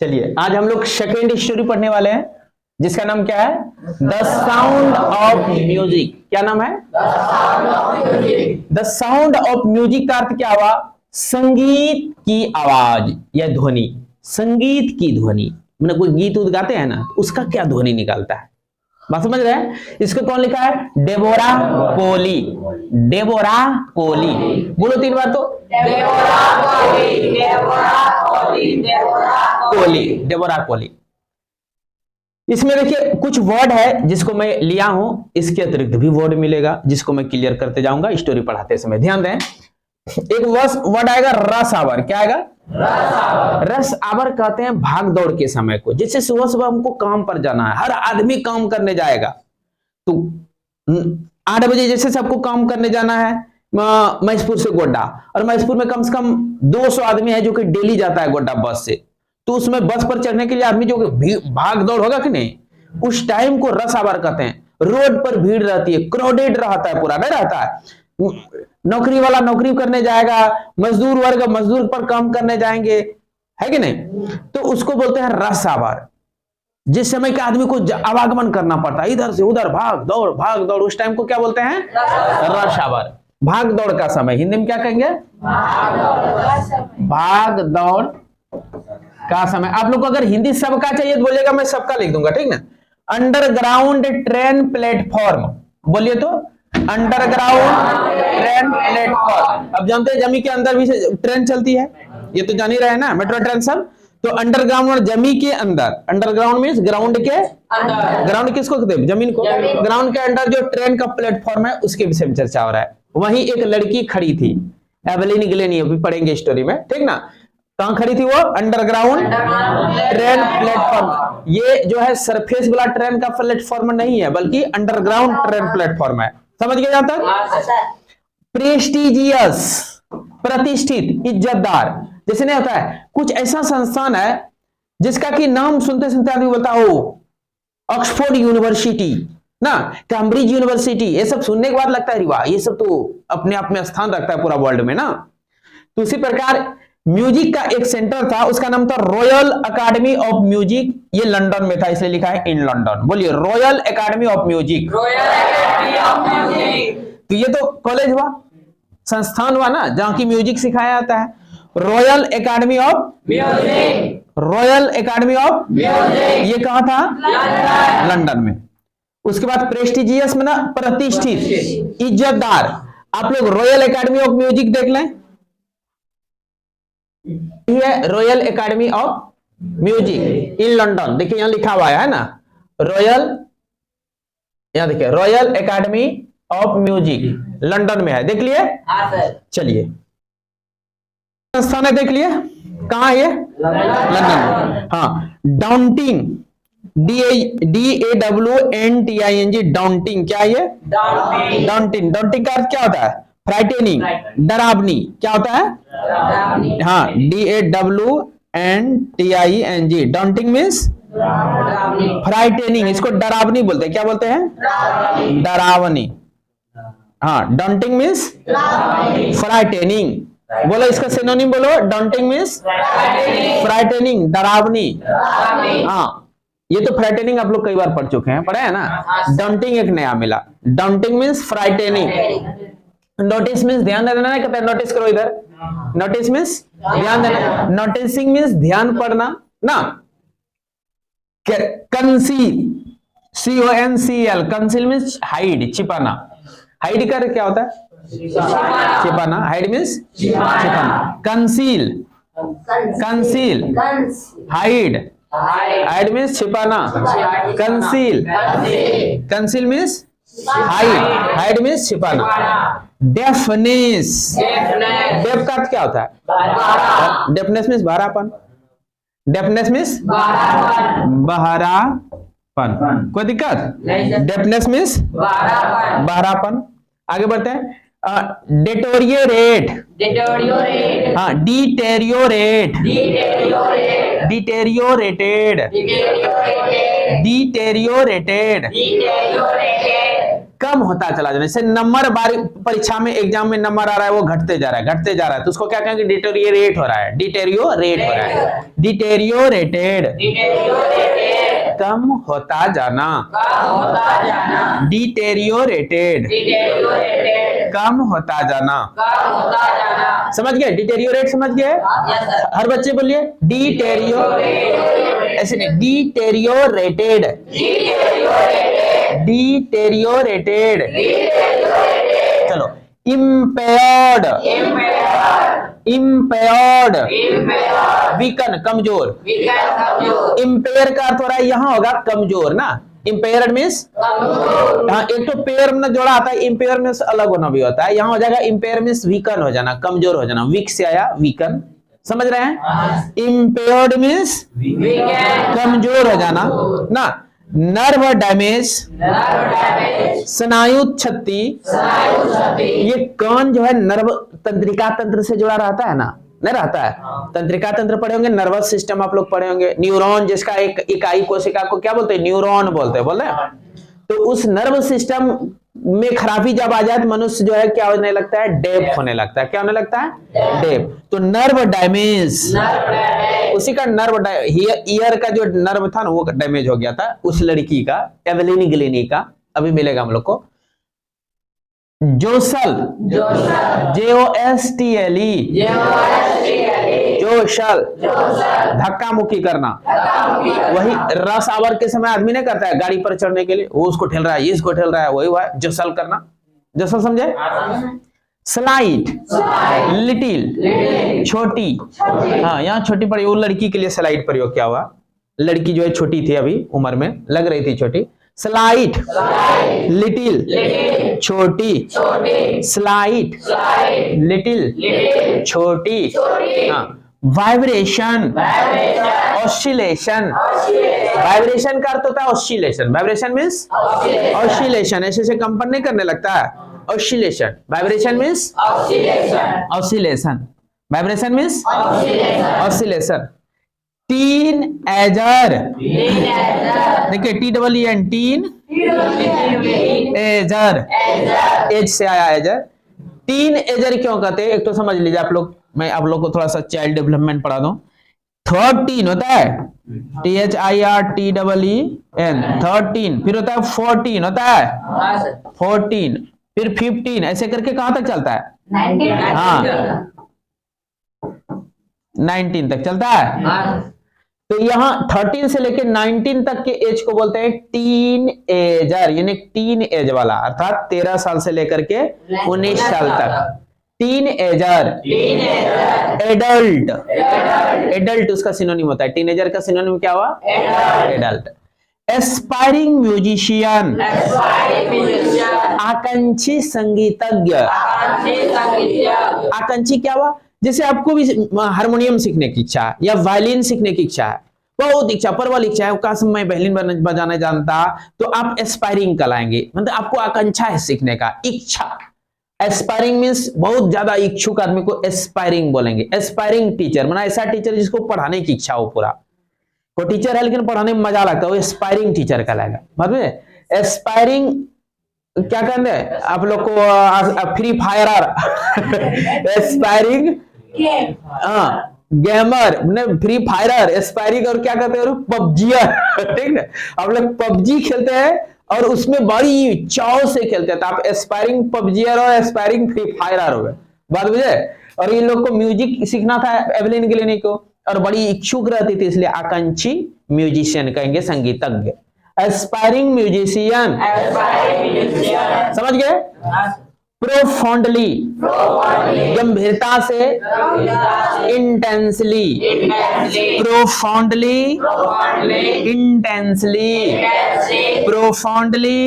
चलिए आज हम लोग सेकेंड स्टोरी पढ़ने वाले हैं जिसका नाम क्या है, द साउंड ऑफ म्यूजिक। क्या नाम है? द साउंड ऑफ म्यूजिक का अर्थ क्या हुआ? संगीत की आवाज या ध्वनि। संगीत की ध्वनि मतलब कोई गीत उत गाते हैं ना, उसका क्या ध्वनि निकालता है, बात समझ रहे हैं? इसको कौन लिखा है? Deborah Cowley. डेबोरा कोली बोलो 3 बार तो। Deborah Cowley, Deborah Cowley, Deborah Cowley, Deborah Cowley. इसमें देखिए कुछ वर्ड है जिसको मैं लिया हूं, इसके अतिरिक्त भी वर्ड मिलेगा जिसको मैं क्लियर करते जाऊंगा स्टोरी पढ़ाते समय। ध्यान दें, एक वर्ड आएगा रस आवर। क्या आएगा? रस आवर कहते हैं भाग दौड़ के समय को। जैसे सुबह सुबह हमको काम पर जाना है, हर आदमी काम करने जाएगा, तो 8 बजे जैसे सबको काम करने जाना है महेशपुर से गोड्डा, और महेशपुर में कम से कम 200 आदमी है जो कि डेली जाता है गोड्डा बस से, तो उसमें बस पर चढ़ने के लिए आदमी जो भाग दौड़ होगा कि नहीं, उस टाइम को रस आवर कहते हैं। रोड पर भीड़ रहती है, क्राउडेड रहता है, पूरा नहीं रहता है। नौकरी वाला नौकरी करने जाएगा, मजदूर वर्ग मजदूर पर काम करने जाएंगे, है कि नहीं, तो उसको बोलते हैं रस आवर। जिस समय के आदमी को आवागमन करना पड़ता है, इधर से उधर भाग दौड़, उस टाइम को क्या बोलते हैं? रस आवर। भाग दौड़ का समय हिंदी में क्या कहेंगे? भाग दौड़ का समय। आप लोग को अगर हिंदी सबका चाहिए तो बोलिएगा, मैं सबका लिख दूंगा, ठीक ना। अंडरग्राउंड ट्रेन प्लेटफॉर्म बोलिए तो, अंडरग्राउंड ट्रेन प्लेटफॉर्म। अब जानते हैं जमी के अंदर भी ट्रेन चलती है, ये तो जान ही रहे हैं ना, मेट्रो ट्रेन सब। तो अंडरग्राउंड और जमी के अंदर, अंडरग्राउंड मींस ग्राउंड के अंदर। ग्राउंड किसको कहते हैं? जमीन को। ग्राउंड के अंदर जो ट्रेन का प्लेटफॉर्म है उसके विषय में चर्चा हो रहा है। वहीं एक लड़की खड़ी थी, एवेलिन गिलेनी, अभी पढ़ेंगे स्टोरी में, ठीक ना। कहां खड़ी थी वो? Underground train platform. ये जो है सरफेस वाला ट्रेन का प्लेटफॉर्म नहीं है, बल्कि अंडरग्राउंड ट्रेन प्लेटफॉर्म है। समझ गए जहां तक? प्रेस्टिजियस प्रतिष्ठित, इज्जतदार। जैसे नहीं होता है कुछ ऐसा संस्थान है जिसका कि नाम सुनते सुनते आदमी बोलता हो ऑक्सफोर्ड यूनिवर्सिटी ना, कैम्ब्रिज यूनिवर्सिटी, ये सब सुनने के बाद लगता है वाह, ये सब तो अपने आप में स्थान रखता है पूरा वर्ल्ड में ना। तो इसी प्रकार म्यूजिक का एक सेंटर था, उसका नाम था रॉयल एकेडमी ऑफ म्यूजिक। ये लंदन में था, इसलिए लिखा है इन लंदन। बोलिए रॉयल एकेडमी ऑफ म्यूजिक। तो ये तो कॉलेज हुआ, संस्थान हुआ ना, जहां की म्यूजिक सिखाया जाता है। Royal academy of music, royal academy of music, ये कहां था? लंदन में। उसके बाद प्रेस्टिजियस में ना प्रतिष्ठित, इज्जतदार। आप लोग रॉयल एकेडमी ऑफ म्यूजिक देख लें, ये royal academy of Music in London, देखिए यहां लिखा हुआ है ना, रॉयल, यहां देखिए royal academy of music London में है, देख लिए। चलिए संस्थान है, देख लिए कहां है? लंदन। हाँ, डाउंटिंग, DAWNTING, डाउंटिंग। क्या है ये? डाउंटिंग। डाउंटिंग का अर्थ क्या होता है? फ्राइटेनिंग, डरावनी। क्या होता है? हाँ, DAWNTING, डाउंटिंग मीन्स फ्राइटेनिंग। इसको डरावनी बोलते हैं। क्या बोलते हैं? डरावनी। हाँ, डाउंटिंग मीन्स फ्राइटेनिंग। बोलो इसका सिनोनिम बोलो, डाउंटिंग मीन्स फ्राइटेनिंग, डरावनी। हाँ, ये तो फ्राइटेनिंग आप लोग कई बार पढ़ चुके हैं, पढ़े है ना। डाउंटिंग एक नया मिला, डाउंटिंग मीन्स फ्राइटेनिंग। नोटिस मीन्स ध्यान देना, कहते हैं नोटिस करो इधर। नोटिस मीन्स ध्यान देना, नोटिसिंग मीन्स ध्यान पड़ना ना। Conceal, CONCEL, conceal means hide, छिपाना। हाइड कर क्या होता है? छिपाना। हाइड मीन्स छिपाना। Conceal, conceal, hide, hide means छिपाना। Conceal, conceal means hide, hide means छिपाना। डेफनेस, डेफ का अर्थ क्या होता है? डेफनेस मीन्स बहरापन। डेफनेस मीन्स बहरापन। कोई दिक्कत? डेफनेस मीन्स बहरापन। आगे बढ़ते हैं। डेटोरियोरेट, हाँ, डिटेरियोरेट, डिटेरियोरेटेड, डिटेरियोरेटेड, कम होता चला जाना। जैसे नंबर बार परीक्षा में एग्जाम में नंबर आ रहा है वो घटते जा रहा है, घटते जा रहा है, तो उसको क्या कहेंगे? डिटेरियोरेट हो रहा है, डिटेरियोरेट हो रहा है, डिटेरियोरेटेड, कम होता जाना, डिटेरियोरेटेड, कम होता जाना। समझ गए? डिटेरियोरेट समझ गए? हर बच्चे बोलिए डिटेरियोरेट, ऐसे नहीं, डिटेरियोरेटेड, डिटेरियोरेटेड। चलो, इम्पेयर्ड, इम्पेयर्ड, वीकन, कमजोर। इम्पेयर का अर्थ हो रहा है यहाँ होगा कमजोर ना, इम्पेयर्ड मीन्स, हाँ, एक तो पेयर में जोड़ा आता है, इम्पेयर मीन्स अलग होना भी होता है, यहाँ हो जाएगा इम्पेयर मीन्स वीकन हो जाना, कमजोर हो जाना, वीक से आया वीकन, समझ रहे हैं? इम्पेयर्ड मीन्स कमजोर हो जाना ना। नर्व डैमेज, स्नायु क्षति, ये कान जो है नर्व तंत्रिका तंत्र से जुड़ा रहता है ना, नहीं रहता है? तंत्रिका तंत्र पढ़े होंगे, नर्वस सिस्टम आप लोग पढ़े होंगे, न्यूरॉन जिसका एक इकाई कोशिका को क्या बोलते हैं? न्यूरॉन बोलते हैं, बोल रहे हैं? तो उस नर्व सिस्टम में खराबी जब आ जाए तो मनुष्य जो है क्या होने लगता है? डेफ होने लगता है। क्या होने लगता है? डेफ। तो नर्व डैमेज, उसी का नर्व ईयर का जो नर्व था ना वो डैमेज हो गया था उस लड़की का, एवेलिन गिलिनी का, अभी मिलेगा हम लोग को। जोसल, JOSTLE, जोशल, धक्का मुक्की करना, वही रस आवर के समय आदमी नहीं करता है गाड़ी पर चढ़ने के लिए, वो उसको ठेल रहा है, ये इसको ठेल रहा है, वही हुआ जोसल करना, जोसल समझे? स्लाइड, लिटिल, छोटी, हाँ यहाँ छोटी पड़ी, वो लड़की के लिए स्लाइड प्रयोग किया हुआ, लड़की जो है छोटी थी अभी उम्र में, लग रही थी छोटी। स्लाइड, लिटिल, छोटी, स्लाइड, लिटिल, छोटी, हाँ। वाइब्रेशन, ऑसिलेशन, वाइब्रेशन का अर्थ होता है ऑसिलेशन, वाइब्रेशन मीन्स ऑसिलेशन, ऐसे ऐसे कंपन नहीं करने लगता है, oscillation, vibration means oscillation, vibration means oscillation. Teenager, देखिए TEEN, टीन एजर, एज से आया एजर। टीन एजर क्यों कहते हैं एक तो समझ लीजिए आप लोग, मैं आप लोग को थोड़ा सा चाइल्ड डेवलपमेंट पढ़ा दूं। 13 होता है, THIRTEEN, 13, फिर होता है 14 होता है, 14, फिर 15, ऐसे करके कहां तक चलता है? 19, हाँ 19 तक चलता है। तो यहाँ 13 से लेकर 19 तक के एज को बोलते हैं टीन एजर, यानी टीन एज वाला, अर्थात 13 साल से लेकर के 19 साल तक टीन एजर। एडल्ट, एडल्ट उसका सिनोनिम होता है, टीनेजर का सिनोनिम क्या हुआ? एडल्ट। एस्पायरिंग म्यूजिशियन, आकांक्षी संगीतज्ञ, आकांक्षी क्या हुआ? जैसे आपको भी हारमोनियम सीखने की इच्छा है या वायलिन सीखने की इच्छा है, बहुत इच्छा, प्रबल इच्छा है, काश मैं वायलिन बजाना जानता, तो आप एस्पायरिंग कहलाएंगे, मतलब आपको आकांक्षा है सीखने का, इच्छा। एस्पायरिंग मीन्स बहुत ज्यादा इच्छुक आदमी को एस्पायरिंग बोलेंगे। एस्पायरिंग टीचर माना ऐसा टीचर जिसको पढ़ाने की इच्छा हो पूरा, कोई टीचर है लेकिन पढ़ाने में मजा लगता है, वो एस्पायरिंग टीचर कहलाएगा। मतलब एस्पायरिंग क्या कहते हैं आप लोग को? Free firer, aspiring gamer, free firer, aspiring, और क्या कहते हैं? पबजीयर, ठीक है? आप लोग पबजी खेलते हैं और उसमें बड़ी चाव से खेलते हैं, तो आप एस्पायरिंग पबजीयर और एस्पायरिंग फ्री फायरर हो गए, बात बुझे? और इन लोग को म्यूजिक सीखना था एवेलिन गिलिनी को, और बड़ी इच्छुक रहती थी, इसलिए आकांक्षी म्यूजिशियन कहेंगे, संगीतज्ञ। एस्पायरिंग म्यूजिशियन, समझ गए? प्रोफाउंडली, गंभीरता से, intensely, profoundly, intensely, profoundly,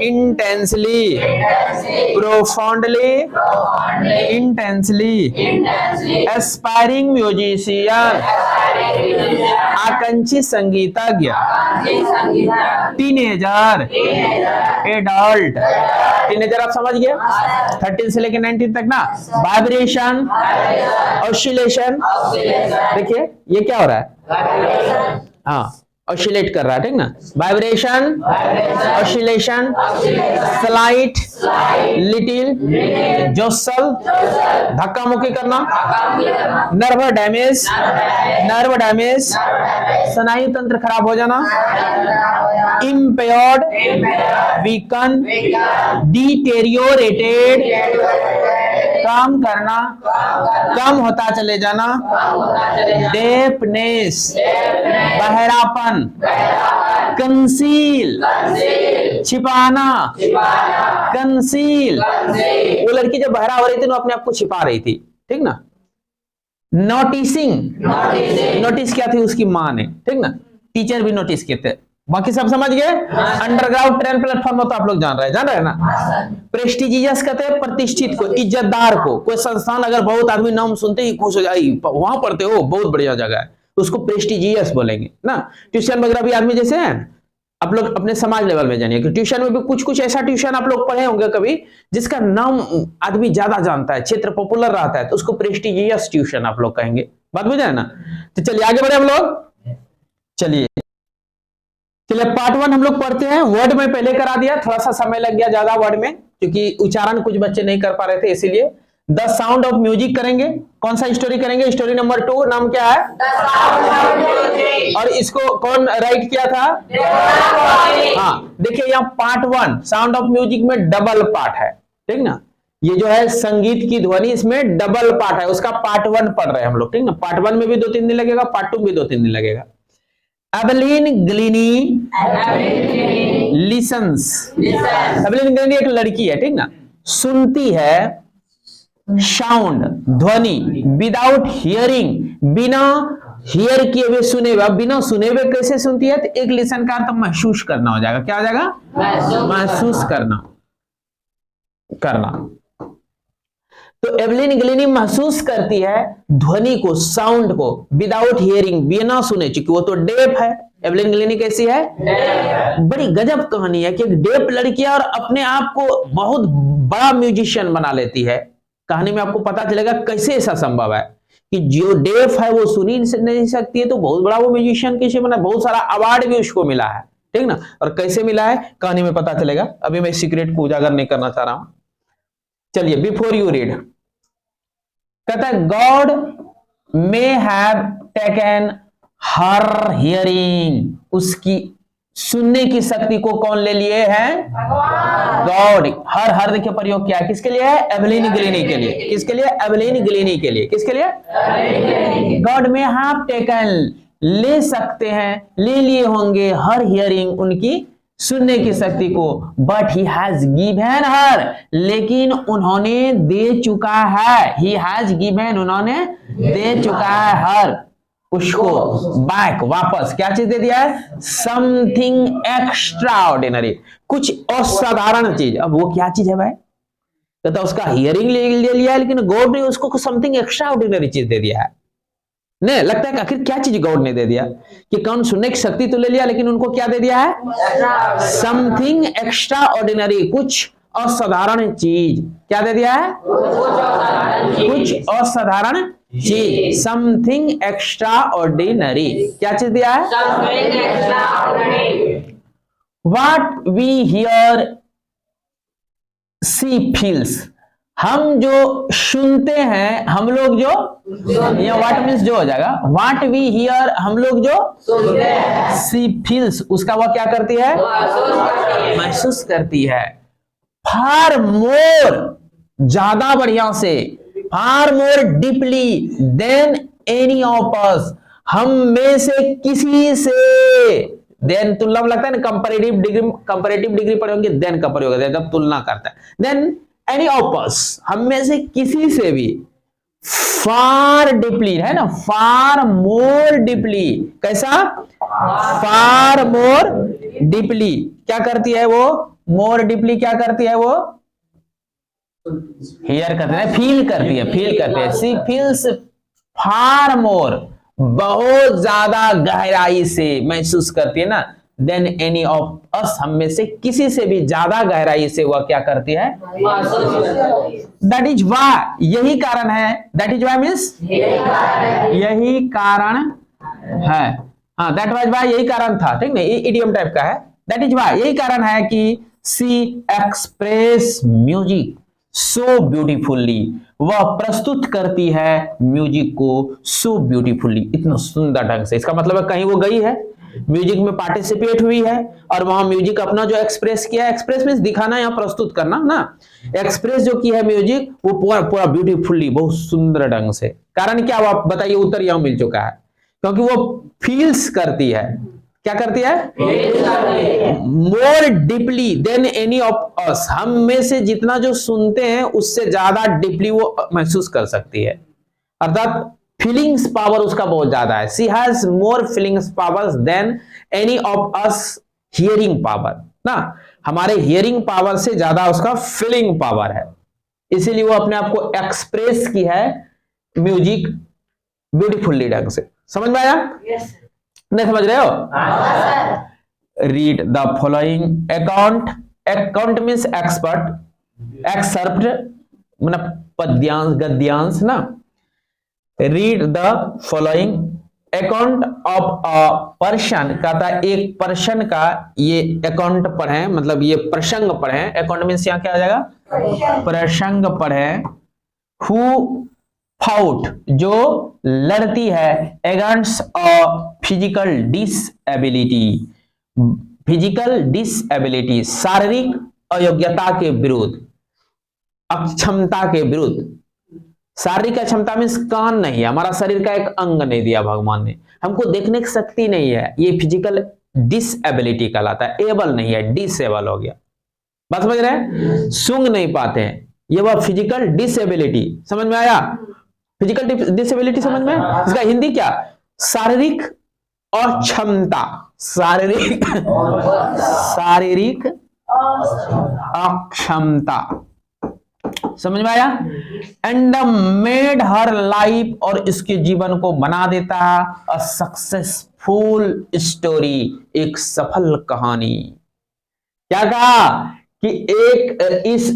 intensely, profoundly, intensely. Aspiring musician, आकांक्षी संगीतज्ञ। टीनेजर, एडल्ट, टीनेजर आप समझ गए? 13 से लेकर 19 तक ना। वाइब्रेशन, ऑसिलेशन, देखिए ये क्या हो रहा है? हाँ, ऑसिलेट कर रहा है, ठीक ना। वाइब्रेशन, ऑसिलेशन, स्लाइट, लिटिल, जोसल, धक्का मुक्की करना, नर्व डैमेज, स्नायु तंत्र खराब हो जाना, इम्पेयर्ड, वीकन, डिटेरियोरेटेड, काम करना, कम होता चले जाना, डेफनेस, बहरापन, कंसील, छिपाना, कंसील, वो लड़की जब बहरा हो रही थी वो अपने आप को छिपा रही थी, ठीक ना। नोटिसिंग, नोटिस क्या थी उसकी माँ ने, ठीक ना। टीचर भी नोटिस किए थे। बाकी सब समझ गए। अंडरग्राउंड ट्रेन प्लेटफॉर्म तो आप लोग जान रहे हैं ना। प्रेस्टिजियस कहते हैं प्रतिष्ठित को, इज्जतदार को। कोई संस्थान अगर बहुत आदमी नाम सुनते ही खुश हो जाए, वहां पढ़ते हो बहुत बढ़िया जगह है, उसको प्रेस्टिजियस बोलेंगे ना। ट्यूशन वगैरह भी आदमी जैसे हैं, आप लोग अपने समाज लेवल में जानिए कि ट्यूशन में भी कुछ ऐसा ट्यूशन आप लोग पढ़े होंगे कभी जिसका नाम आदमी ज्यादा जानता है, क्षेत्र पॉपुलर रहता है, तो उसको प्रेस्टिजियस ट्यूशन आप लोग कहेंगे। बात बुझे है ना। तो चलिए आगे बढ़े हम लोग। चलिए पार्ट 1 हम लोग पढ़ते हैं। वर्ड में पहले करा दिया, थोड़ा सा समय लग गया ज्यादा वर्ड में, क्योंकि उच्चारण कुछ बच्चे नहीं कर पा रहे थे, इसीलिए। द साउंड ऑफ म्यूजिक करेंगे। कौन सा स्टोरी करेंगे? Story number 2। नाम क्या है? और इसको कौन राइट किया था? हाँ, देखिए यहाँ पार्ट 1 साउंड ऑफ म्यूजिक में डबल पार्ट है, ठीक ना। ये जो है संगीत की ध्वनि, इसमें डबल पार्ट है, उसका पार्ट 1 पढ़ रहे हैं हम लोग, ठीक ना। पार्ट 1 में भी 2-3 दिन लगेगा, पार्ट 2 में भी 2-3 दिन लगेगा। Evelyn Glennie listens. Evelyn Glennie एक लड़की है, ठीक ना। सुनती है साउंड, ध्वनि, विदाउट हियरिंग, बिना हियर किए हुए, सुने हुए। बिना सुने हुए कैसे सुनती है? तो एक लिसन का अर्थ महसूस करना हो जाएगा। क्या हो जाएगा? महसूस करना। तो एवेलिन ग्लिनी महसूस करती है ध्वनि को, साउंड को, विदाउट हियरिंग, बिना सुने, चूंकि वो तो डेफ है। एवेलिन ग्लिनी कैसी है? बड़ी गजब कहानी है कि एक डेफ लड़की है और अपने आप को बहुत बड़ा म्यूजिशियन बना लेती है। कहानी में आपको पता चलेगा कैसे ऐसा संभव है कि जो डेफ है वो सुन ही नहीं सकती है, तो बहुत बड़ा वो म्यूजिशियन कैसे बना। बहुत सारा अवार्ड भी उसको मिला है, ठीक ना। और कैसे मिला है कहानी में पता चलेगा। अभी मैं सीक्रेट को उजागर नहीं करना चाह रहा हूं। चलिए, बिफोर यू रीड, कहता है God may have taken her hearing. उसकी सुनने की शक्ति को कौन ले लिए हैं? गॉड। हर देखिए प्रयोग किया है, किसके लिए है? एवेलिन ग्लिनी के लिए। किसके लिए? एवेलिन ग्लिनी के लिए। किसके लिए? गॉड में हैव टेकन, ले सकते हैं, ले लिए होंगे, हर हियरिंग, उनकी सुनने की शक्ति को, but he has given her, लेकिन उन्होंने दे चुका है। ही हैज गिवन, उन्होंने दे चुका है हर, उसको, बैक, वापस। क्या चीज दे दिया है? समथिंग एक्स्ट्रा ऑर्डिनरी, कुछ असाधारण चीज। अब वो क्या चीज है भाई? कहता उसका हियरिंग ले लिया है, लेकिन गॉड ने उसको समथिंग एक्स्ट्रा ऑर्डिनरी चीज दे दिया है। नहीं लगता है कि आखिर क्या चीज गॉड ने दे दिया? कि कौन सुनने की शक्ति तो ले लिया, लेकिन उनको क्या दे दिया है? समथिंग एक्स्ट्रा ऑर्डिनरी, कुछ असाधारण चीज। क्या दे दिया है? कुछ असाधारण चीज। Something extraordinary. क्या चीज दिया है? What we hear she feels. हम जो सुनते हैं, हम लोग जो, ये व्हाट मीन्स जो हो जाएगा, व्हाट वी हियर, हम लोग जो सुनते हैं, सी फील्स, उसका वह क्या करती है? महसूस करती है। फार मोर, ज्यादा बढ़िया से, far more deeply than any of us, हम में से किसी से। देन तुलना में लगता है ना, कंपैरेटिव डिग्री पढ़ेंगे, देन का प्रयोग है जब तुलना करता है। देन एनी ऑफ अस, हम में से किसी से भी, फार डीपली है ना, फार मोर डीपली। कैसा? फार मोर डीपली। क्या करती है वो? मोर डीपली क्या करती है वो? हियर करते हैं, फील करती है, फील करती है। सी फील्स फार मोर, बहुत ज्यादा गहराई से महसूस करती है ना, देन एनी ऑफ अस, हम में से किसी से भी ज्यादा गहराई से वह क्या करती है? दैट इज वाई, यही कारण है। दैट इज वाई मीन्स यही कारण है। हाँ, दैट वाज वाई, यही कारण था, ठीक ना, ये इडियम टाइप का है। दैट इज वाई, यही कारण है कि सी एक्सप्रेस म्यूजिक सो ब्यूटीफुल्ली, वह प्रस्तुत करती है म्यूजिक को सो ब्यूटीफुल्ली, इतना सुंदर ढंग से। इसका मतलब है कहीं वो गई है, म्यूजिक में पार्टिसिपेट हुई है और वहां म्यूजिक अपना जो एक्सप्रेस किया, एक्सप्रेस मींस दिखाना या प्रस्तुत करना ना, एक्सप्रेस जो की है म्यूजिक वो पूरा पूरा ब्यूटीफुल्ली, बहुत सुंदर ढंग से। कारण क्या हुआ बताइए, उत्तर यहां मिल चुका है, क्योंकि वो फील्स करती है। क्या करती है? More deeply than any of us, हम में से जितना जो सुनते हैं उससे ज्यादा डीपली वो महसूस कर सकती है, अर्थात फीलिंग्स पावर उसका बहुत ज्यादा है। She has more feelings powers than any of us hearing power ना, हमारे हियरिंग पावर से ज्यादा उसका फीलिंग पावर है, इसीलिए वो अपने आप को एक्सप्रेस की है म्यूजिक ब्यूटीफुल्ली ढंग से। समझ में आया? यस नहीं समझ रहे हो? Sir. Read the following account, account means expert, excerpt मतलब पद्यांश गद्यांश ना। Read the following account of a person, कहता है एक पर्सन का ये अकाउंट पढ़ें, मतलब ये प्रसंग पढ़ें। अकाउंट मीन्स यहाँ क्या आ जाएगा? प्रसंग पढ़ें। हु फाउट, जो लड़ती है against a physical disability, physical disability शारीरिक अयोग्यता के विरुद्ध, अक्षमता के विरुद्ध। शारीरिक अक्षमता मीन्स कान नहीं है, हमारा शरीर का एक अंग नहीं दिया भगवान ने, हमको देखने की शक्ति नहीं है, ये फिजिकल डिसएबिलिटी कहलाता है। एबल नहीं है, डिसेबल हो गया। बात समझ रहे हैं? सूंघ नहीं पाते हैं, ये वह फिजिकल डिसएबिलिटी। समझ में आया? फिजिकल डिसेबिलिटी समझ में? इसका हिंदी क्या? शारीरिक अक्षमता, शारीरिक शारीरिक अक्षमता। समझ में आया? एंड मेड हर लाइफ, और इसके जीवन को बना देता है अ सक्सेसफुल स्टोरी, एक सफल कहानी। क्या कहा कि एक इस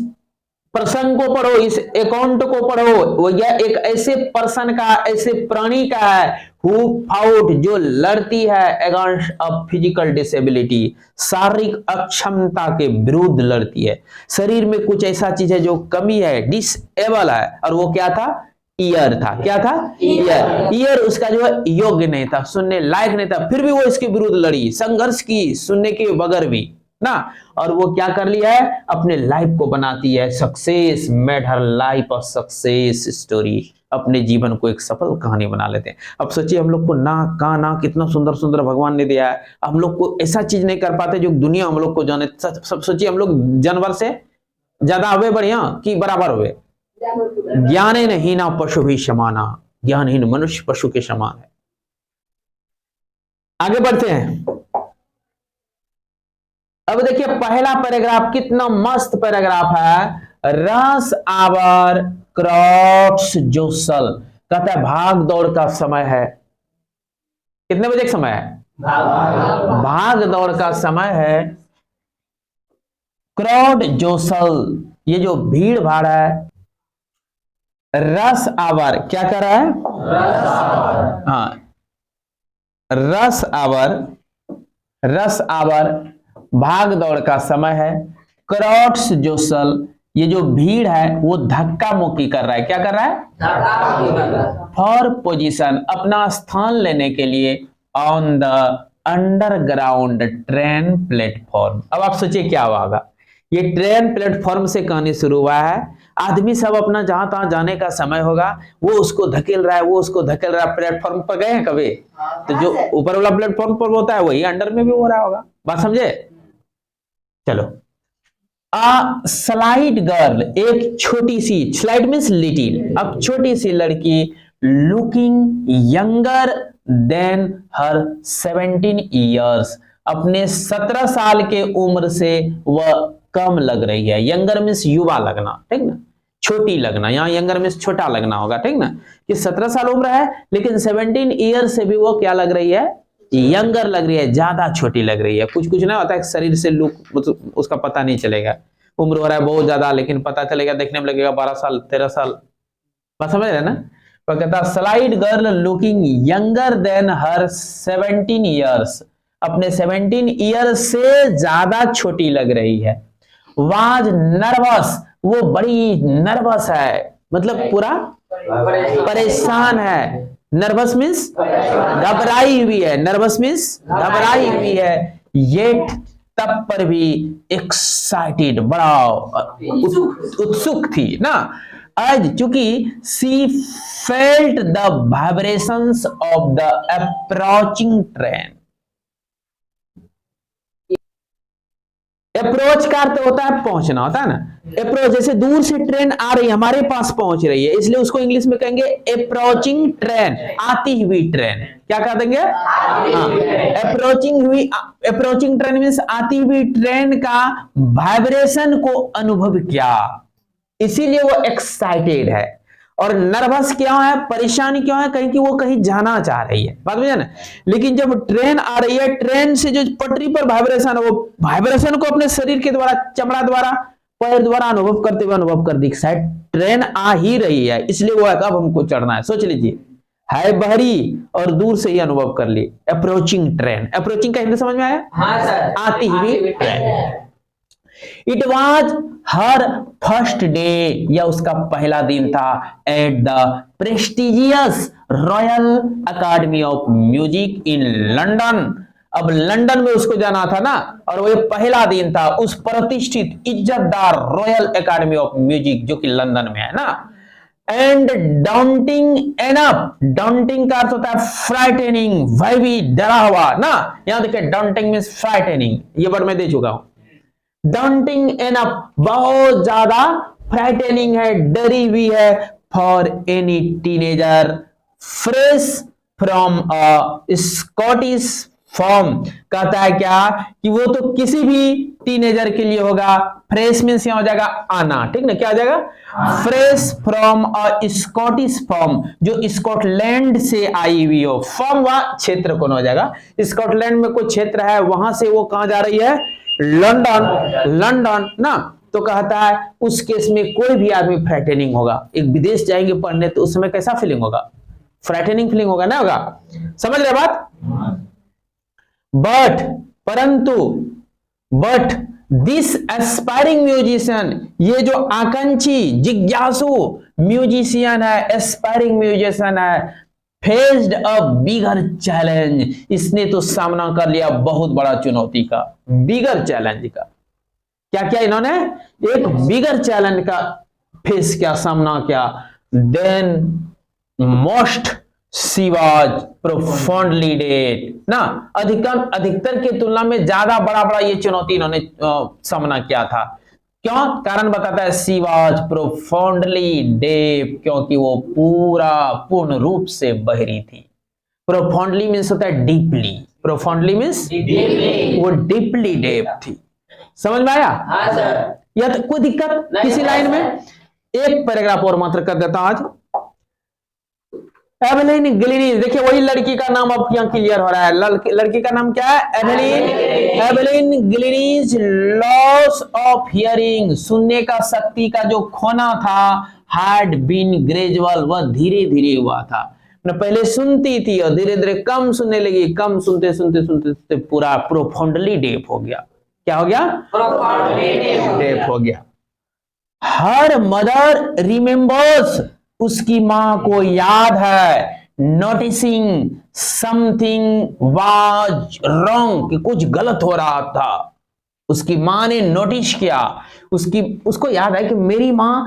प्रसंग को पढ़ो, इस अकाउंट को पढ़ो, वो यह एक ऐसे पर्सन का, ऐसे प्राणी का है, हु फाउट, जो लड़ती है अगेंस्ट अ फिजिकल डिसेबिलिटी, शारीरिक अक्षमता के विरुद्ध लड़ती है। शरीर में कुछ ऐसा चीज है जो कमी है, डिसेबल है, और वो क्या था? ईयर था। क्या था? ईयर। ईयर उसका जो है योग्य नहीं था, सुनने लायक नहीं था, फिर भी वो इसके विरुद्ध लड़ी, संघर्ष की, सुनने के बगैर भी ना। और वो क्या कर लिया है? अपने लाइफ को बनाती है success, made her life of success story, अपने जीवन को एक सफल कहानी बना लेते हैं। अब सोचिए हम लोग को नाक कान आंख कितना सुंदर सुंदर भगवान ने दिया है, हम लोग को ऐसा चीज नहीं कर पाते जो दुनिया हम लोग को जाने। सब सोचिए हम लोग जानवर से ज्यादा हुए बढ़िया कि बराबर हुए? ज्ञाने नहीं ना पशु भी समाना, ज्ञानहीन मनुष्य पशु के समान है। आगे बढ़ते हैं। अब देखिए पहला पैराग्राफ कितना मस्त पैराग्राफ है। रस आवर क्रॉट्स जोसल, कहता है भाग दौड़ का समय है। कितने बजे का समय है? भाग दौड़ का समय है। क्राउड जोसल, ये जो भीड़ भाड़ है। रस आवर क्या कर रहा है? हाँ, रस आवर, रस आवर भाग दौड़ का समय है। क्रॉट्स जोसल, ये जो भीड़ है वो धक्का मुक्की कर रहा है। क्या कर रहा है? फॉर पोजीशन, अपना स्थान लेने के लिए। On the underground train platform. अब आप सोचिए क्या होगा, ये ट्रेन प्लेटफॉर्म से कहानी शुरू हुआ है। आदमी सब अपना जहां तहां जाने का समय होगा, वो उसको धकेल रहा है, वो उसको धकेल रहा है। प्लेटफॉर्म पर गए हैं कभी? तो जो ऊपर वाला प्लेटफॉर्म पर होता है वही अंडर में भी हो रहा होगा। बात समझे? चलो। अ स्लाइड गर्ल, एक छोटी सी, स्लाइड मीन्स लिटिल, अब छोटी सी लड़की, looking younger than her 17 years, अपने 17 साल के उम्र से वह कम लग रही है। यंगर मीन्स युवा लगना, ठीक ना, छोटी लगना, यहाँ यंगर मीन्स छोटा लगना होगा, ठीक ना, कि 17 साल उम्र है लेकिन 17 ईयर से भी वो क्या लग रही है? यंगर लग रही है, ज्यादा छोटी लग रही है। कुछ कुछ ना होता है शरीर से लुक उसका पता नहीं चलेगा, उम्र हो रहा है बहुत ज्यादा लेकिन पता चलेगा, देखने में लगेगा 12 साल 13 साल। बात समझ रहे ना? वो कहता slight girl looking younger than her 17 years, अपने 17 ईयर्स से ज्यादा छोटी लग रही है। वाज नर्वस, वो बड़ी नर्वस है, मतलब पूरा परेशान है। नर्वस मीन्स घबराई हुई है, नर्वस मीन्स घबराई हुई है। येट तब पर भी एक्साइटेड, बड़ा उत्सुक थी ना। आज चूंकि सी felt the vibrations of the approaching train. Approach का अर्थ होता है पहुंचना, होता है ना। अप्रोच, जैसे दूर से ट्रेन आ रही है, हमारे पास पहुंच रही है, इसलिए उसको इंग्लिश में कहेंगे अप्रोचिंग ट्रेन, आती हुई ट्रेन। क्या कह देंगे? अप्रोचिंग ट्रेन मीन्स आती हुई ट्रेन का वाइब्रेशन को अनुभव किया, इसीलिए वो एक्साइटेड है। और नर्वस क्या है, परेशानी क्यों है, कहीं कि वो कहीं जाना चाह रही है, बात समझे ना। लेकिन जब ट्रेन आ रही है, ट्रेन से जो पटरी पर वाइब्रेशन है, वो वाइब्रेशन को अपने शरीर के द्वारा, चमड़ा द्वारा, पैर द्वारा अनुभव करते हुए अनुभव कर दी, शायद ट्रेन आ ही रही है, इसलिए वो अब हमको चढ़ना है। सोच लीजिए, है बहरी और दूर से ही अनुभव कर ली। अप्रोचिंग ट्रेन, अप्रोचिंग का हिंदी समझ में आया? हाँ सर, आती हुई train. It was her first day, यह उसका पहला दिन था, at the prestigious Royal Academy of Music in London. अब लंदन में उसको जाना था ना, और वो पहला दिन था उस प्रतिष्ठित इज्जतदार रॉयल अकादमी ऑफ म्यूजिक जो कि लंदन में है ना। एंड डाउंटिंग एनफ, डाउंटिंग का अर्थ होता है फ्राइटनिंग, वह भी डरा हुआ ना। यहां देखिए डाउंटिंग मींस फ्राइटनिंग, ये वर्ड मैं दे चुका हूं। डाउंटिंग एनफ, बहुत ज्यादा फ्राइटनिंग है, डरी हुई है। For any teenager fresh from a Scottish form, कहता है क्या कि वो तो किसी भी टीनेजर के लिए होगा। फ्रेश मीन्स यहां हो जाएगा आना, ठीक ना, क्या हो जाएगा? Fresh from a Scottish form, जो स्कॉटलैंड से आई हुई हो। फॉर्म वह क्षेत्र कौन हो जाएगा, स्कॉटलैंड में कोई क्षेत्र है, वहां से वो कहां जा रही है? लंदन, लंदन ना। तो कहता है उस केस में कोई भी आदमी फ्राइटनिंग होगा। एक विदेश जाएंगे पढ़ने तो उस समय कैसा फीलिंग होगा? फ्राइटनिंग फीलिंग होगा ना, होगा। समझ रहे बात? बट, परंतु, बट दिस एस्पायरिंग म्यूजिशियन, ये जो आकांक्षी जिज्ञासु म्यूजिशियन है, एस्पायरिंग म्यूजिशियन है, फेस्ड अ बिगर चैलेंज, इसने तो सामना कर लिया बहुत बड़ा चुनौती का, बिगर चैलेंज का। क्या क्या इन्होंने? एक बिगर चैलेंज का फेस किया, सामना किया। Then most she was profoundly deaf ना, अधिकतर की तुलना में ज्यादा बड़ा बड़ा ये चुनौती इन्होंने सामना किया था। क्यों? कारण बताता है, शी वाज प्रोफाउंडली डेफ, क्योंकि वो पूर्ण रूप से बहरी थी। प्रोफाउंडली मीन्स होता है डीपली, प्रोफाउंडली मीन्स वो डीपली डेफ थी। समझ में आया? हाँ सर। या तो कोई दिक्कत किसी लाइन में? एक पैराग्राफ और मात्र कर देता हूं आज। एवेलिन ग्लिनीज, देखिए वही लड़की का नाम अब यहाँ क्लियर हो रहा है। लड़की का नाम क्या है? एवेलिन ग्लिनीज लॉस ऑफ हियरिंग, सुनने का शक्ति का जो खोना था, हैड बीन ग्रेजुअल, वह धीरे धीरे हुआ था। पहले सुनती थी और धीरे धीरे कम सुनने लगी, कम सुनते सुनते सुनते पूरा प्रोफाउंडली डेफ हो गया। क्या हो गया? प्रोफाउंडली डेफ हो गया। हर मदर रिमेंबर्स, उसकी मां को याद है। नोटिसिंग समथिंग वाज रॉन्ग, कि कुछ गलत हो रहा था। उसकी मां ने नोटिस किया, उसको याद है कि मेरी मां,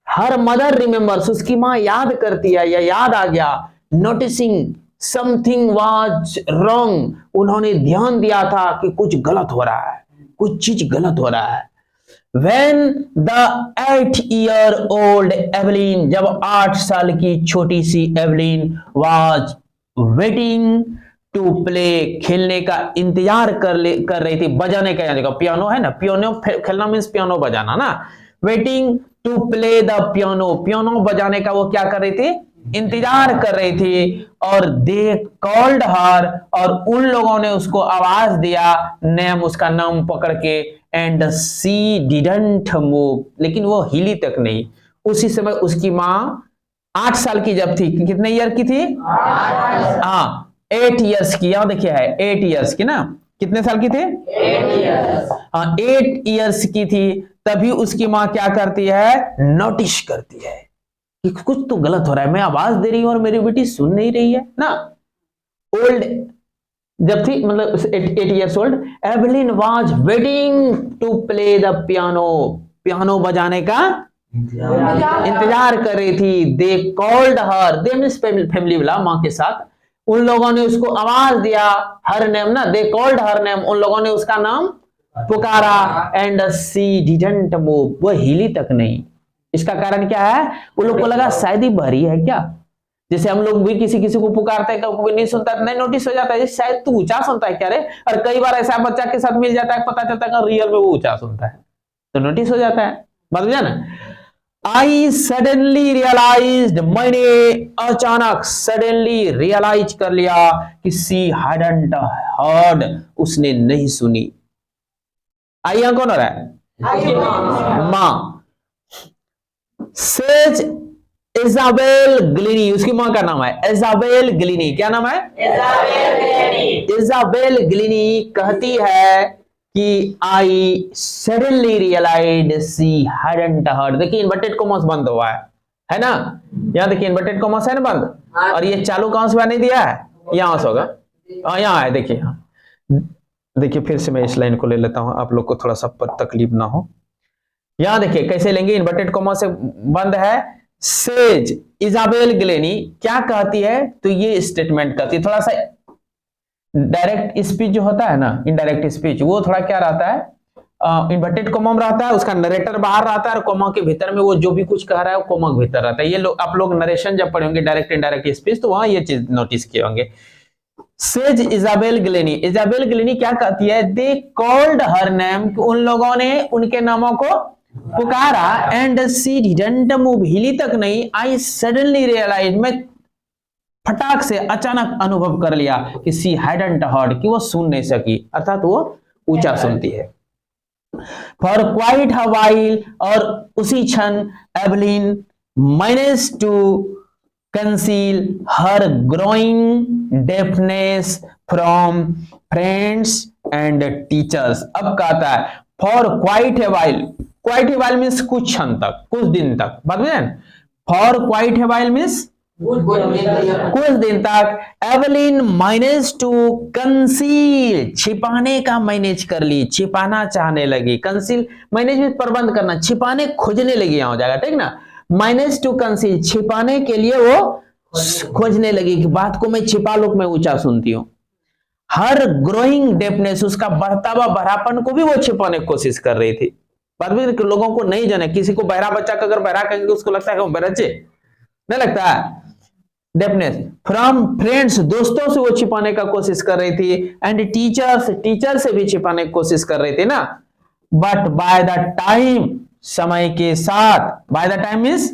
हर मदर रिमेंबर्स, उसकी मां याद करती है या याद आ गया। नोटिसिंग समथिंग वाज रॉन्ग, उन्होंने ध्यान दिया था कि कुछ गलत हो रहा है, कुछ चीज गलत हो रहा है। When the 8-year-old एवलिन, जब 8 साल की छोटी सी Evelyn was waiting to play, खेलने का इंतजार कर रही थी, बजाने का, यानी पियानो है ना, पियानो खेलना मीन्स पियानो बजाना ना। waiting to play the piano, piano बजाने का वो क्या कर रही थी? इंतजार कर रही थी। और they called her, और उन लोगों ने उसको आवाज दिया, नेम, उसका नाम पकड़ के। एंड शी डिडंट मूव, लेकिन वो हिली तक नहीं। उसी समय उसकी मां 8 साल की जब थी, कितने ईयर की थी? हाँ 8 इयर्स की, यहां देखिए है 8 इयर्स की ना, कितने साल की थी? 8 years. हाँ 8 इयर्स की थी, तभी उसकी माँ क्या करती है? नोटिस करती है कि कुछ तो गलत हो रहा है, मैं आवाज दे रही हूं और मेरी बेटी सुन नहीं रही है ना। ओल्ड जब थी, मतलब 8 years old, Evelyn was waiting to play the piano, piano बजाने का इंतजार कर रही थी। They called her, they means family वाला, मां के साथ, उन लोगों ने उसको आवाज दिया, हर नेम ना, दे कॉल्ड हर नेम, उन लोगों ने उसका नाम पुकारा, एंड सी डिडंट मूव, वो हिली तक नहीं। इसका कारण क्या है? वो लोग को लगा शायद ही बहरी है क्या, जैसे हम लोग भी किसी किसी को पुकारते हैं, कोई नहीं सुनता नहीं, नोटिस हो जाता है शायद तू ऊंचा सुनता है क्या रे, और कई बार ऐसा बच्चा के साथ मिल जाता है, पता चलता है रियल में वो ऊंचा सुनता है, तो नोटिस हो जाता है, बात बुझा ना। आई सडनली रियलाइज्ड, मैंने अचानक सडनली रियलाइज कर लिया कि सी हैडंट हर्ड, उसने नहीं सुनी। आई यहां कौन हो रहा है? मां। सेज इजाबेल ग्लिनी, उसकी मां का नाम है इजाबेल ग्लिनी। क्या नाम है? इजाबेल ग्लिनी कहती है कि I suddenly realised she hadn't heard. देखिए इन्वर्टेड कॉमर्स बंद हुआ है ना, यहां देखिए इन्वर्टेड कॉमर्स है ना बंद, और ये चालू कहां से नहीं दिया है, यहां से होगा, यहां है, देखिए देखिए फिर से मैं इस लाइन को ले लेता हूं, आप लोग को थोड़ा सा तकलीफ ना हो। यहां देखिए कैसे लेंगे, इन्वर्टेड कॉमा से बंद है। सेज इजाबेल ग्लेनी क्या कहती है, तो ये स्टेटमेंट कहती है, थोड़ा सा डायरेक्ट स्पीच जो होता है ना, इनडायरेक्ट स्पीच, वो थोड़ा क्या रहता है, इन्वर्टेड कॉमा में रहता है, उसका नरेटर बाहर रहता है और कॉमा के भीतर में वो जो भी कुछ कह रहा है वो कॉमा के भीतर रहता है। ये लोग, आप लोग नरेशन जब पढ़ेंगे डायरेक्ट इनडायरेक्ट स्पीच, तो वहां ये चीज नोटिस किए होंगे। Says Isabel Glenny, Isabel Glenny क्या कहती है, दे कॉल्ड हर नेम, उन लोगों ने उनके नामों को पुकारा, एंड सी डिडंट मूव, हिली तक नहीं। आई सडनली रियलाइज, मैं फटाक से अचानक अनुभव कर लिया कि सी हैडंट हर्ड, कि वो सुन नहीं सकी, अर्थात वो ऊंचा सुनती है। फॉर क्वाइट अ व्हाइल, और उसी क्षण Evelyn manage to conceal her growing deafness from friends and teachers. अब कहता है for quite a while, quite a while means कुछ क्षण तक, कुछ दिन तक, बात बुझे। For quite a while means कुछ दिन तक एवलिन मैनेज टू कंसील, छिपाने का मैनेज कर ली, छिपाना चाहने लगी। कंसील मैनेज में प्रबंध करना, छिपाने खोजने लगी, यहां हो जाएगा ठीक ना। मैनेज टू कंसील, छिपाने के लिए वो खोजने लगी कि बात को मैं छिपा लूं, मैं ऊंचा सुनती हूं। हर ग्रोइंग डेफनेस, उसका बढ़ता हुआ बहरापन को भी वो छिपाने की कोशिश कर रही थी। बात भी लोगों को नहीं जाने, किसी को बहरा बच्चा का अगर बहरा कहेंगे उसको लगता है कि वो बहराचे, नहीं लगता है। डेफनेस फ्रॉम फ्रेंड्स, दोस्तों से वो छिपाने का कोशिश कर रही थी, एंड टीचर्स, टीचर से भी छिपाने की कोशिश कर रही थी ना। बट बाय द टाइम, समय के साथ, by the time means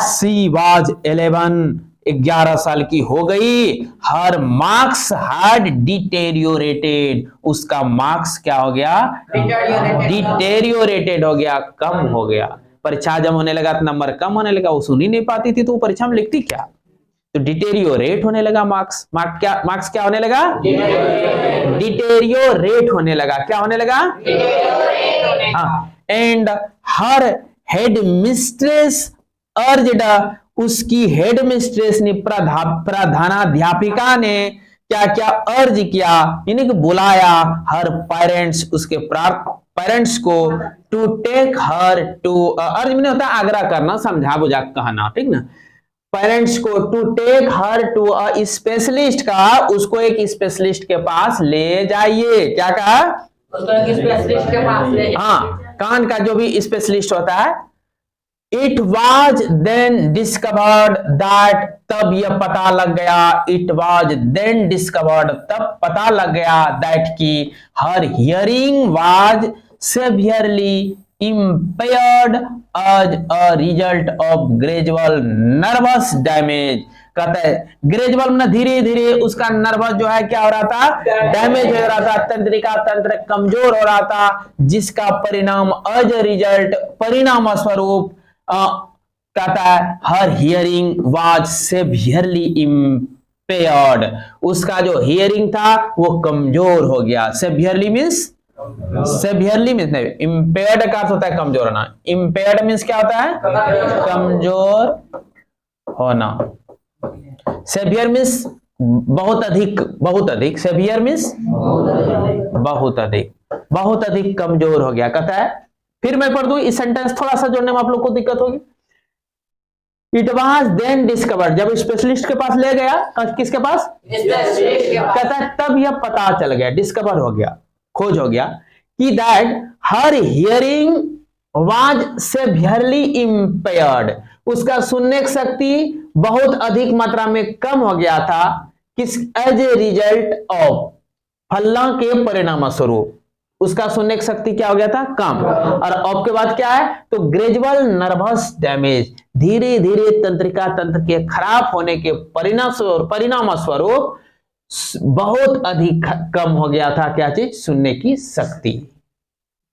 she was 11 साल की हो गई। हर मार्क्स हैड डिटेरियोरेटेड, उसका मार्क्स क्या हो गया, डिटेरियोरेटेड हो गया, कम हो गया। परीक्षा जब होने लगा तो नंबर कम होने लगा, वो सुन ही नहीं पाती थी, तो वो परीक्षा में लिखती क्या, तो डिटेरियोरेट होने लगा मार्क्स। मार्क्स क्या होने लगा, डिटेरियोरेट होने लगा, क्या होने लगा, and her head mistress urged, उसकी हेड मिस्ट्रेस ने, प्रधानाध्यापिका ने क्या क्या अर्ज किया, यानी कि बुलाया, हर पेरेंट्स, उसके पेरेंट्स को, टू टेक हर टू, अर्ज में होता है आग्रह करना, समझा बुझा कहना, ठीक ना। पेरेंट्स को to take her to a specialist, का उसको एक स्पेशलिस्ट के पास ले जाइए। क्या कहा, उसको एक स्पेशलिस्ट के पास ले, हाँ कान का जो भी स्पेशलिस्ट होता है। It was then discovered that, तब यह पता लग गया, इट वॉज देन डिस्कवर्ड, तब पता लग गया, दैट की her hearing was severely impaired as a result of gradual nervous damage। कहता है ग्रेजुअल में धीरे धीरे उसका नर्वस जो है क्या हो रहा था, डैमेज हो रहा था, तंत्रिका तंत्र कमजोर हो रहा था, जिसका परिणाम एज ए रिजल्ट, परिणाम स्वरूप कहता है हर हियरिंग वाज सेवियरली इम्पेयर्ड, उसका जो हियरिंग था वो कमजोर हो गया। सेवियरली मीन्स नहीं, इम्पेयर्ड का अर्थ होता है कमजोर होना। इम्पेयर्ड मीन्स क्या होता है? कमजोर होना। सेवियर मीन्स बहुत अधिक। सेवियर मीन्स बहुत अधिक कमजोर हो गया। कहता है, फिर मैं पढ़ दूं, इस सेंटेंस थोड़ा सा जोड़ने में आप लोग को दिक्कत होगी। इट वॉज देन डिस्कवर्ड, जब स्पेशलिस्ट के पास ले गया, किसके पास? कहता है तब यह पता चल गया, डिस्कवर हो गया, खोज हो गया कि that her hearing was severely impaired, उसका सुनने की शक्ति बहुत अधिक मात्रा में कम हो गया था। किस? एज ए रिजल्ट ऑफ, फल्ला के परिणाम स्वरूप उसका सुनने की शक्ति क्या हो गया था? कम। और ऑफ के बाद क्या है? तो ग्रेजुअल नर्वस डैमेज, धीरे धीरे तंत्रिका तंत्र के खराब होने के परिणाम स्वरूप बहुत अधिक कम हो गया था। क्या चीज? सुनने की शक्ति।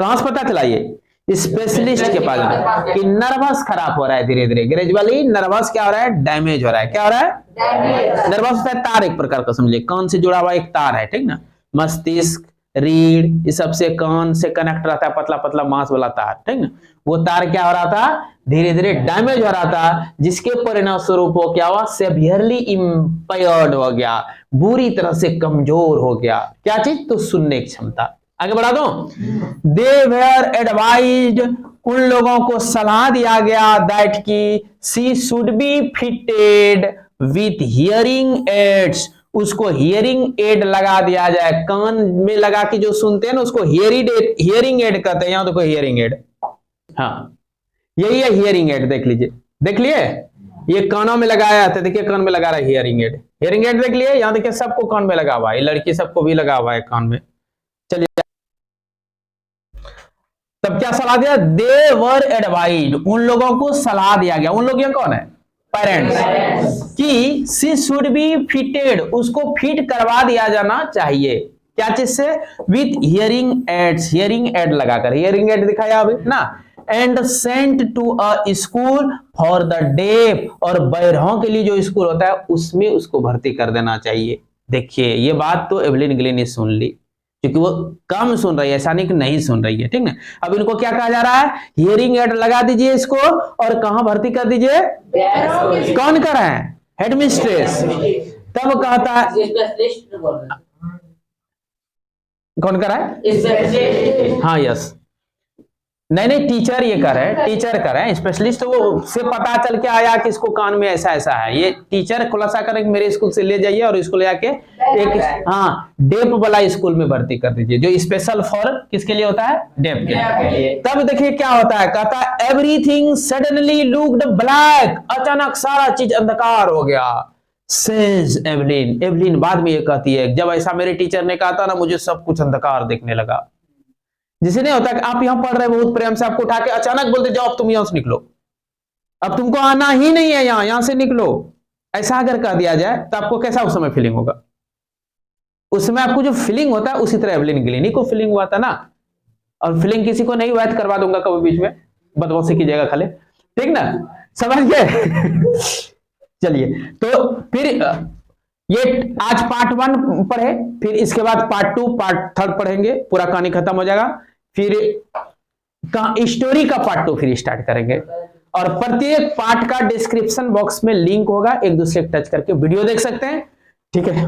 कहां से पता चला? ये स्पेशलिस्ट के पास कि नर्वस खराब हो रहा है धीरे धीरे, ग्रेजुअली नर्वस क्या हो रहा है? डैमेज हो रहा है। क्या हो रहा है? नर्वस होता है तार, एक प्रकार का समझिए, कान से जुड़ा हुआ एक तार है, ठीक ना? मस्तिष्क, रीढ़, इस सबसे कान से कनेक्ट रहता है, पतला पतला मांस वाला तार, ठीक ना? वो तार क्या हो रहा था? धीरे धीरे डैमेज हो रहा था, जिसके परिणाम स्वरूप वो क्या हुआ? सेवियरली इम्पेयर्ड हो गया, बुरी तरह से कमजोर हो गया। क्या चीज? तो सुनने की क्षमता। आगे बढ़ा दो। दे वेयर एडवाइज्ड, उन लोगों को सलाह दिया गया दैट की she should be fitted with hearing ads, उसको हियरिंग एड लगा दिया जाए, कान में लगा के जो सुनते हैं ना उसको हियरिंग एड कहते हैं। यहां देखो हियरिंग एड, हाँ यही है हियरिंग एड। देख लिए ये कानों में लगाया था, देखिए कान में लगा रहा है हियरिंग एड। हियरिंग एड देख लिए, यहां देखिए सबको कान में लगा हुआ है, लड़की सबको भी लगा हुआ है कान में। चलिए तब क्या सलाह दिया? दे वर एडवाइज्ड, उन लोगों को सलाह दिया गया। उन लोग ये कौन है? पेरेंट्स। कि शी शुड बी फिटेड, उसको फिट करवा दिया जाना चाहिए। क्या चीज से? With hearing aids, hearing aid लगाकर, हियरिंग एड दिखाया अभी ना। And sent to a school for the deaf, और बहरों के लिए जो स्कूल होता है उसमें उसको भर्ती कर देना चाहिए। देखिए ये बात तो एवलिन गिली ने सुन ली, क्योंकि वो कम सुन रही है, ऐसा नहीं कि नहीं सुन रही है, ठीक ना? अब इनको क्या कहा जा रहा है? हियरिंग एड लगा दीजिए इसको, और कहां भर्ती कर दीजिए? कौन कर रहे हैं? हेडमिस्ट्रेस। तब कहता है, कौन कर रहा है? हाँ यस, नहीं टीचर ये कर रहे हैं, टीचर कर रहे हैं। स्पेशलिस्ट वो से पता चल के आया कि इसको कान में ऐसा ऐसा है, ये टीचर खुलासा करें मेरे स्कूल से ले जाइए और इसको ले आके एक डेफ वाला स्कूल में भर्ती कर दीजिए, जो स्पेशल फॉर किसके लिए होता है? डेफ के लिए। तब देखिए क्या होता है, कहता है एवरीथिंग सडनली लुक्ड ब्लैक, अचानक सारा चीज अंधकार हो गया। सेज एवलिन, एवलिन बाद में ये कहती है, जब ऐसा मेरे टीचर ने कहा था ना, मुझे सब कुछ अंधकार दिखने लगा। जिसे नहीं होता कि आप यहां पढ़ रहे बहुत प्रेम से, आपको उठा के अचानक बोलते जाओ अब तुम यहां से निकलो, अब तुमको आना ही नहीं है यहां से निकलो, ऐसा अगर कह दिया जाए तो आपको कैसा उस समय फीलिंग होगा? उस समय आपको जो फीलिंग होता है उसी तरह एवलिन गिलिनी को फीलिंग हुआ था ना। और फीलिंग किसी को नहीं हुआ तो करवा दूंगा कभी बीच में, बदमाशी कीजिएगा खाली, ठीक ना? समझ गए? चलिए तो फिर ये आज पार्ट 1 पढ़े, फिर इसके बाद पार्ट 2 पार्ट 3 पढ़ेंगे, पूरा कहानी खत्म हो जाएगा। फिर स्टोरी का पार्ट 2 फिर स्टार्ट करेंगे, और प्रत्येक पार्ट का डिस्क्रिप्शन बॉक्स में लिंक होगा, एक दूसरे को टच करके वीडियो देख सकते हैं, ठीक है?